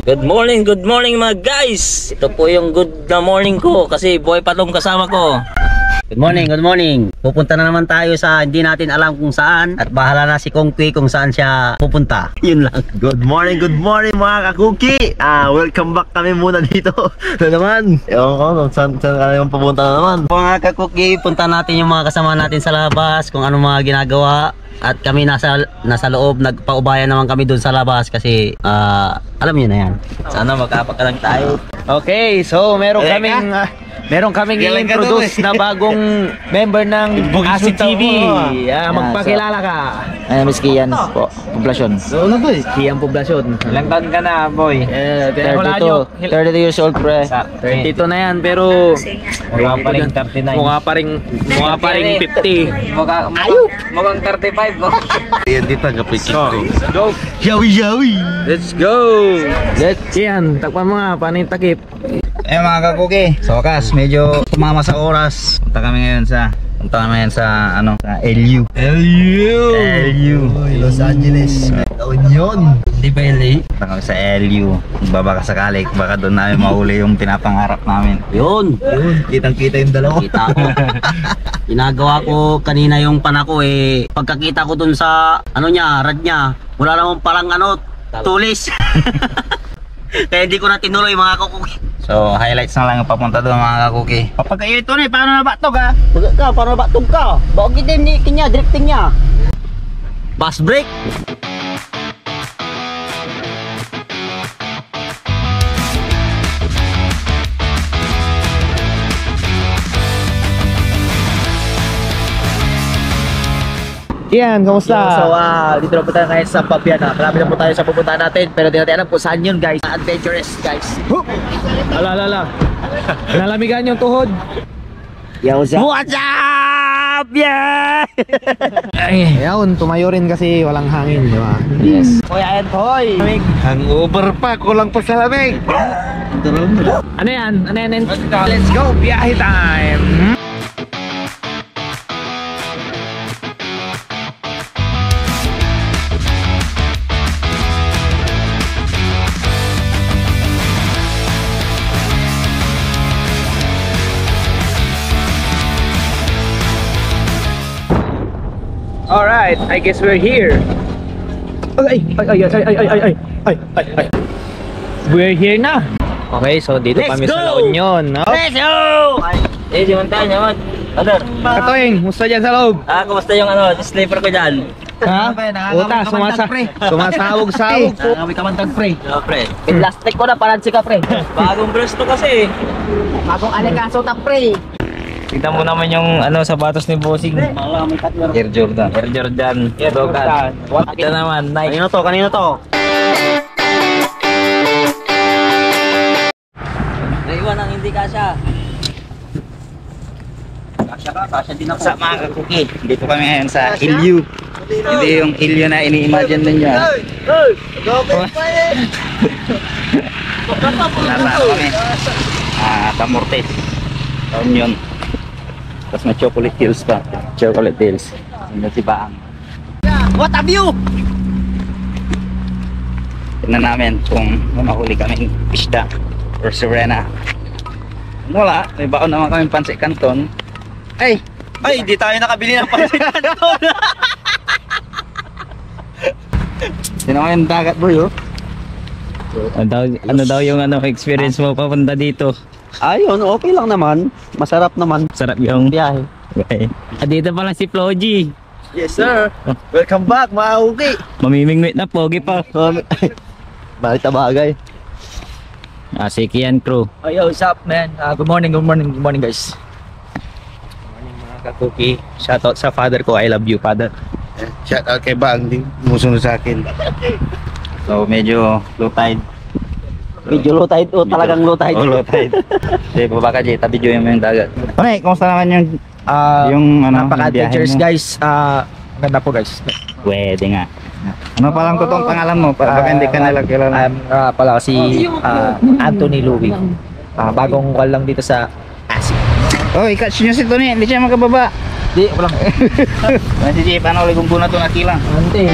Good morning mga guys. Ito po yung good na morning ko kasi boy pa tong kasama ko. Good morning. Pupunta na naman tayo sa hindi natin alam kung saan at bahala na si Kongki kung saan siya pupunta. Yun lang. Good morning mga kakuki. Welcome back kami muna dito. Na naman. Ewan ko saan kami pupunta na naman. Mga kakuki, punta natin yung mga kasama natin sa labas, kung ano mga ginagawa. At kami nasa loob, nagpaubayan naman kami dun sa labas kasi alam niyo na yan. Sana magkapakalang tayo. Okay, so meron kaming i-introduce na bagong member ng ASI TV. Magpakilala ka. My name is Kian po, Poblasyon. So ano boy? Kian Poblasyon. Ilang taon ka na boy? 32 years old pre. 32 na yan pero mukha pa ring 39. Mukha pa ring 50. Mukhang 35 ko. Yan dito ang kapitid ko. Go. Yawi. Let's go. Kian, takpan mo nga, paano yung takip? Mga kakuki, sa wakas medyo tumama sa oras. Punta kami ngayon sa sa LU. Los Angeles. Union. Di ba LA? Punta kami sa LU. Baka sakali, baka doon namin mahuli yung pinapangarap namin. Yun. Kitang-kita yung dalawa. Kita ko. Ginagawa ko kanina yung panako pagkakita ko dun sa rad niya, wala namang palang tulis. Kaya hindi ko na tinuloy mga kakuki. So highlights na lang yung papunta doon mga kakuki. Papagkayo ito paano nabatog ka? Paano nabatog ka? Bakit din niya, drifting niya. Bus brake. Kian, kamusta? So dito na po tayo ngayon sa Pabiana. Marami na po tayo sa pupuntahan natin, pero di natin alam kung saan yun guys. Adventurous guys. Ala. Nalamigan yung tuhod. What's up? Yeah! Ayun, tumayo rin kasi walang hangin, di ba? Yes. Hoy! Hangover pa, kulang pa sa lamig. Ano yan? Let's go, biyahe time! Alright, I guess we're here. Ay. We're here na. Okay, so dito kami sa La Union. Let's go! Simuntahan naman. Katoing, musta dyan sa loob? Kumusta yung sleeper ko dyan? Ha? Uta, sumasawog-sawog. Kami kamantag pre. Pre. Plastic ko na paransi ka pre. Bagong breast to kasi. Bagong alikaso ta pre. Tignan mo naman yung sapatos ni Bossing. Air Jordan. Dogan. Ito naman, Nike. Kanino to? Naiwan ang hindi kasya. Kasya din ako. Sa mga kakuki, dito kami ngayon sa LU. Hindi yung LU na ini-imagine ninyo. Nasa kami. Tamortes. Union. Tapos may Chocolate Hills pa. Chocolate Hills. Yung si Baang. What a view! Tignan namin kung mahuli kaming isda or sirena. Wala, may baon naman kaming Pancit Canton. Ay, di tayo nakabili ng Pancit Canton. Sino ko yung dagat boy Ano daw yung experience mo papunta dito? Ayun, okay lang naman. Masarap naman. Sarap yung biyahe. Okay. Dito pala si Floji. Yes sir. Welcome back mga kakuki. Mamimingwit na, pogi pa. Balik na bagay. Si Kian crew. Oh, yo, what's up man? Good morning guys. Mga kakuki, shoutout sa father ko. I love you, father. Shout out kay Bang, musunod sa akin. So medyo low tide. Medyo low tide talagang low tide. Low tide. Sige, baba ka Jay, tabi yung dagat. Okay, kumusta naman yung napaka-adventurous guys. Maganda po guys. Pwede nga. Ano pa lang totoong pangalan mo? Baka hindi ka nila kilala. Pala si Anthony Louie. Bagong call lang dito sa ASI. Oh, i-catch nyo si Tony, hindi siya makababa. Di, walang. Si Jay, paano ulit kung na ito nakilang? Ante.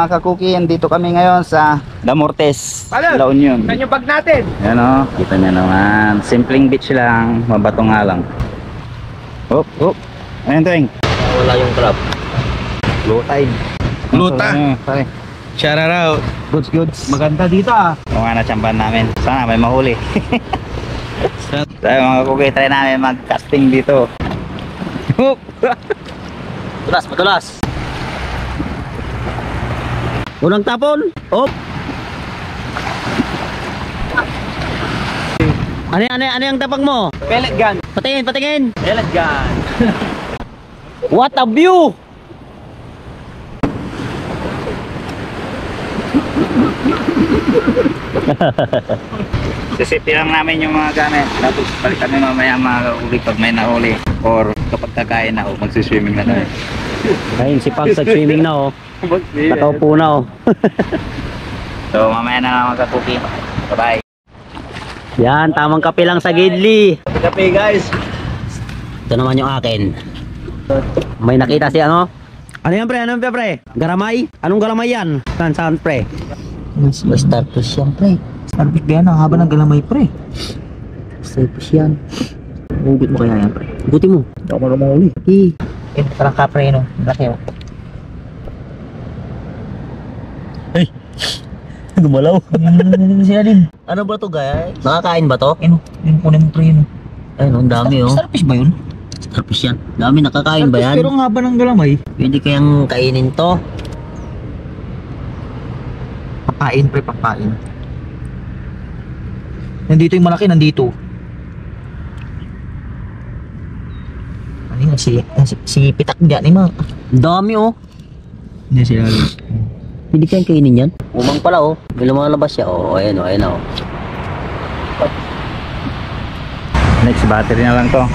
mga kakuki, andito kami ngayon sa Damortes, La Union. Saan yung bag natin? Yan o, kita nyo naman. Simpleng beach lang, mabato nga lang. Hop, hop. Ayun, Tuwing. Wala yung crab. Low tide. Luta. Pare. Shout out. Goods, goods. Maganda dito ah. Kung nga na-champan namin. Sana may mahuli. Tayo mga kakuki, try namin mag-casting dito. Hop. Tulas, patulas. Unang tapon. Hop. Ano yung tapang mo? Pellet gun. Patingin. Pellet gun. What a view! Sisipin lang namin yung mga gamit. Tapos balik kami mamaya mga kakuki pag may nahuli. Or kapag kakain na o magsiswimming na kami. Ayun, si Pag sa swimming na oh. Nakaupo na oh. So mamaya na lang mga kakuki. Bye-bye. Yan, tamang kape lang sa Gidli. Kape guys. Ito naman yung akin. May nakita si ano? Ano yan pre? Ano yan pre? Garamay? Anong garamay yan? Saan pre? Starfish yan pre. Starfish ba yan? Ang haba ng galamay pre. Starfish yan. Hugot mo kaya yan pre. Buti mo. Hindi ako marumahuli. Parang kapre no. Laki oh. Gumalaw. Sila din. Ano ba to guys? Nakakain ba to? Ano? Yung kunin mo pre yun. Ayun, ang dami oh. Starfish ba yun? Starfish yan. Dami, nakakain ba yan? Pero ang haba ng galamay. Pwede kayang kainin to. Papain pre, papain. Nandito yung malaki, nandito. Ano yun? Si Pitak dyan ni ma. Dami oh. Hindi sila. Pwede kayang kainin yan. Umang pala oh. May lumalabas siya oh. Ayan oh. Next battery na lang to.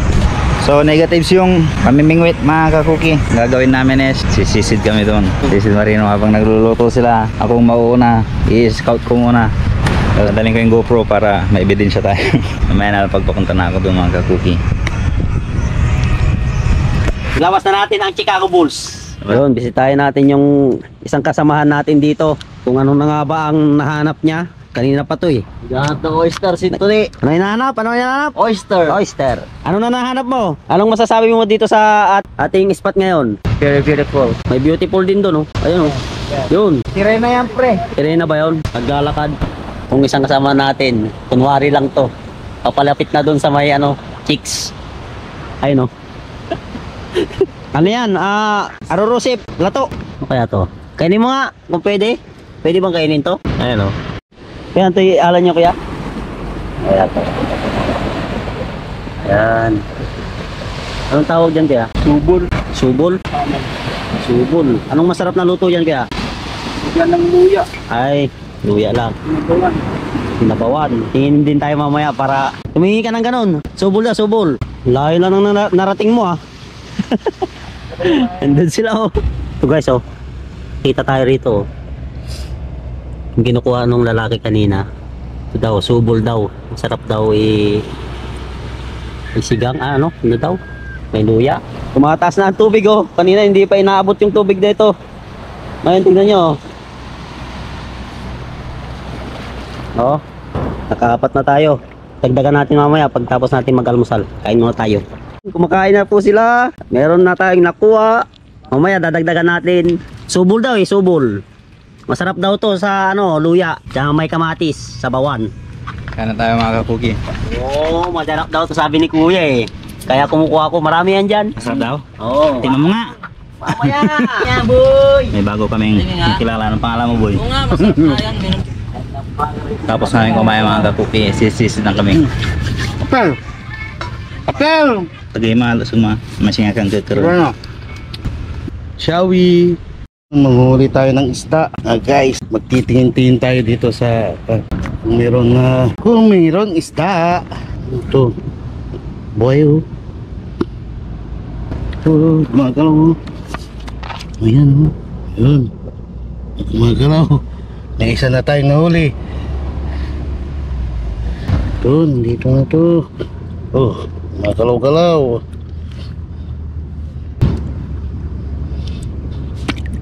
So negatives yung pamimingwit mga kakuki. Gagawin namin is sisisid kami doon. Sisid Marino habang nagluluto sila. Akong mauuna, i-scout ko muna. Dadaling ko yung GoPro para may ebidensya tayo. Mamaya na lang pagpapunta na ako doon mga kakuki. Lawas na natin ang Chicago Bulls. Ayun, bisitahin natin yung isang kasamahan natin dito. Kung ano na nga ba ang nahanap niya. Kanina pa to eh. Lahat ng oyster si Tony. Ano yung nahanap? Oyster. Oyster. Ano na nahanap mo? Anong masasabi mo dito sa ating spot ngayon? Very beautiful. May beautiful din doon oh. Ayun oh. Yun. Tira na yan pre. Tira na ba yun? Naglalakad. Kung isang kasama natin, kunwari lang to. Papalapit na doon sa may chicks. Ayun oh. Ano yan? Arurusip. Lato. Ano kaya to? Kainin mo nga kung pwede. Pwede bang kainin to? Ayun oh. Kaya ito alam nyo kuya? Ayan to. Ayan. Anong tawag dyan kaya? Subol. Subol? Subol. Anong masarap na luto yan kaya? Yan ng luya. Ay, luya lang. Nabawan. Sinabawan. Tingin din tayo mamaya para tumingin ka ng ganun. Subol na, subol. Layo lang ng narating mo ah. Andun sila oh. So guys oh. Kita tayo rito oh. Yung kinukuha nung lalaki kanina. Ito daw, subol daw. Masarap daw isigang ano daw. May luya. Tumataas na ang tubig oh. Kanina hindi pa inaabot yung tubig dito. Ngayon tingnan nyo oh. Nakaapat na tayo. Dagdagan natin mamaya pagtapos natin mag-almusal. Kain muna tayo. Kumakain na po sila. Meron na tayong nakuha. Mamaya dadagdagan natin. Subol daw subol. Masarap daw to sa luya. Tsaka may kamatis sa bawan. Kaya na tayo mga kakuki. Oo, masarap daw to sabi ni kuya eh. Kaya kumukuha ko. Marami yan dyan. Masarap daw? Oo. Tingnan mo nga. Mamaya. Yan boy. May bago kaming kilala ng pangalan mo boy. Oo nga, masarap na yan. Tapos namin kumain mga kakuki. Sisisid lang kami. Apel. Apel. Tagay mahal suma. Masinga kang tuturo. Shall we? Manghuli tayo ng isda. Guys, magtitingin-tingin tayo dito sa kung mayroong isda. Ito. Boy oh. Ito, gumagalaw oh. Ayan oh. Yun. Gumagalaw. May isa na tayong nahuli. Ito, nandito na to. Oh, gumagalaw-galaw.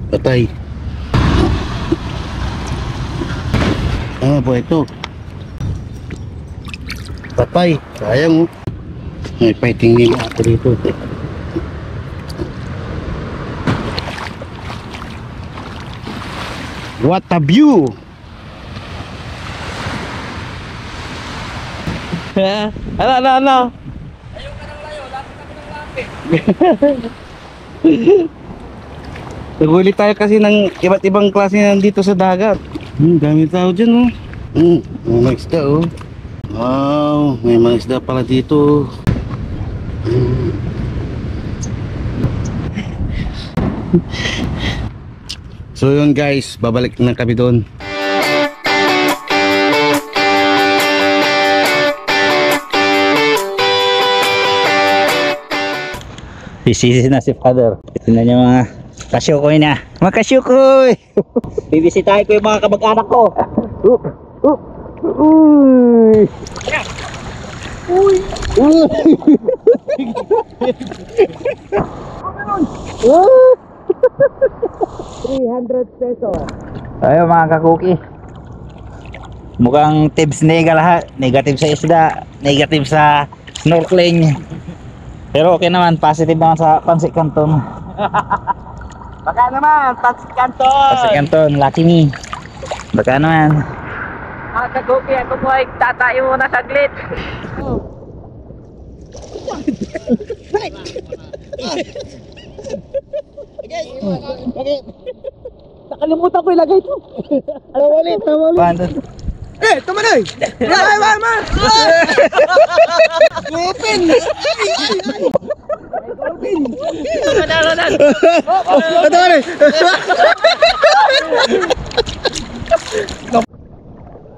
Patay. Ah, po ito. Patay. Sayang oh. May fighting ata dito. What a view! Ano? Naguli tayo kasi ng iba't ibang klase nandito sa dagat. Dami tao dyan oh. May mga isda oh. Wow, may mga isda pala dito. So yun guys, babalik na kami doon. Sisisi na si Father. Tingnan niyo mga kasyukoy na. Mga kasyukoy! Bibisitahin ko yung mga kamag-anak ko. Uy! Uy! Uy! 300 peso. Ayo mga kakuki. Mukhang tips nega lahat. Negative sa isda, negative sa snorkeling. Pero okay naman, positive naman sa Pansy Canton. Baka naman, Pansy Canton. Pansy Canton, lucky me. Baka naman. Mga kagupi, ako po ay tatayo muna saglit. Nakalimutan ko ilagay ito. Tawalit. Paano? Tumanoy! Open!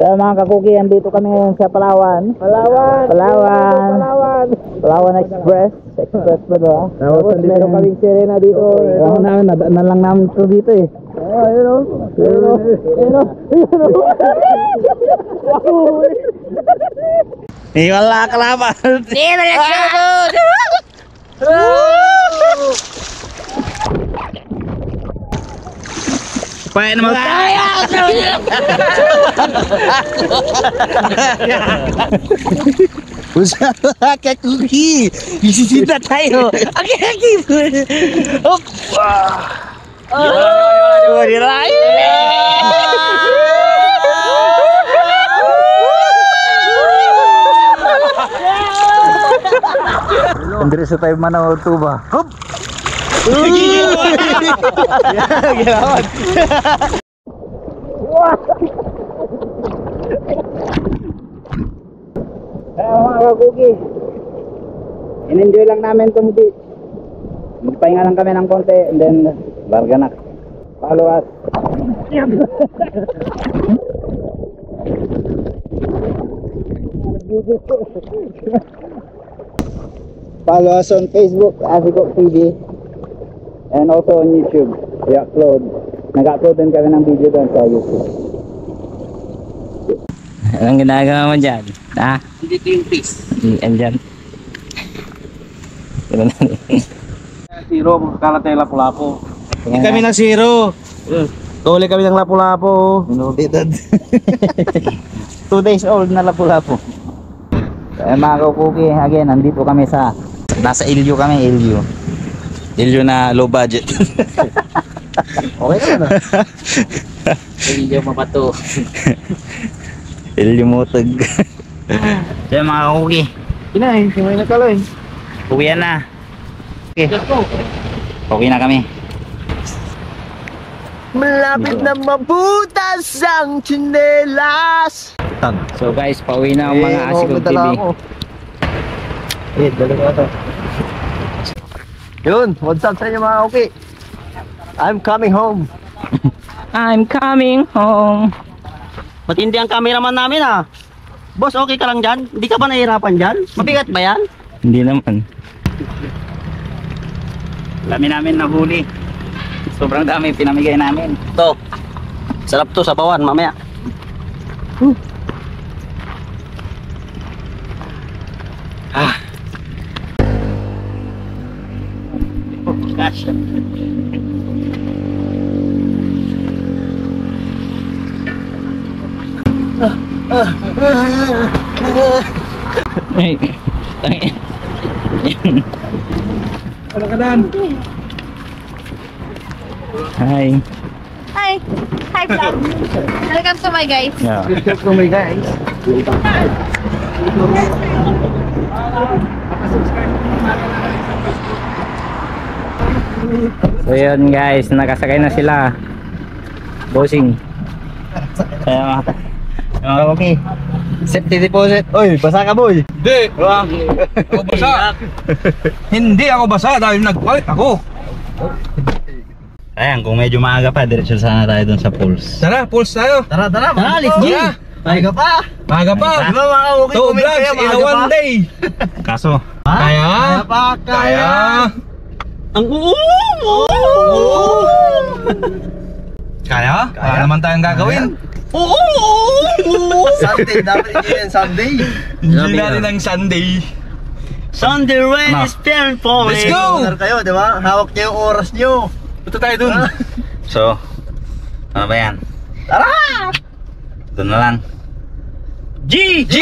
So mga kakuki, andito kami ngayon sa Palawan. Palawan Express ba ba? Tapos meron kaming sirena dito. Nadaan na lang namin ito dito eh. Ayun o. Wala ka laban. Paya naman. Usaha kakuki. Bisita tayo. Aki. Hop. Andres sa tayo manaw tuba. Hop. Ginawan. Mga kakuki, in-enjoy lang namin itong beach. Magpahinga lang kami ng konti and then larga na. Follow us. Follow us on Facebook, Asikok TV, and also on YouTube. Nag-upload din kami ng video doon sa YouTube. Anong ginagawa mo dyan? Ha? Dito yung fish. Andyan. Zero, magkakalat tayo lapu-lapu. Tingnan Kami na zero. Tuli kami ng lapu-lapu. Inundited. 2 days old na lapu-lapu. Mga kakuki, again, nandito kami sa nasa Ilyo kami, Ilyo na low budget. Okay na. Hindi yung mabato. Ilyo mutag. So mga kakuki, Kinain, may nakaloy. uwian na. Okay. Okay na kami. Malapit na mabutas ang tsinelas. So guys, pauwi na ang mga Asikog TV. Yun, what's up sa inyo mga okay? I'm coming home. I'm coming home. Matindi ang cameraman namin ah. Boss, okay ka lang dyan? Hindi ka ba nahihirapan dyan? Mabigat ba yan? Hindi naman. Dami namin nahuli. Sobrang dami pinamigay namin. Ito. Sarap to sa bawan mamaya. Gosh. Ay, tangi. Hi. Hi! Hi, vlog! Welcome to my guys. Yeah. So yun guys, nakasakay na sila. Bossing. Kaya mga okay. Safety deposit. Oy, basa ka boy. Hindi! Ako basa! Hindi ako basa dahil nagpalit ako! Ayan, kung medyo maaga pa, diretso sana tayo dun sa pools. Tara, pulse tayo! Tara, tara. Tara, let's go! Tara! Mahiga pa. Maga pa! Di ba mga okay? Two vlogs in a one day! Kaso, Kaya? Kaya pa, Kaya? Ang Kaya? Wala naman tayong gagawin. Sunday, dapat hindi yan Sunday. Hindi natin ang Sunday. Sunday rain is fair for me. Let's go! Beginner kayo, di ba? Hawak niyo yung oras niyo. Punta tayo dun. so, ano ba yan? Tara! Doon na lang. G! G!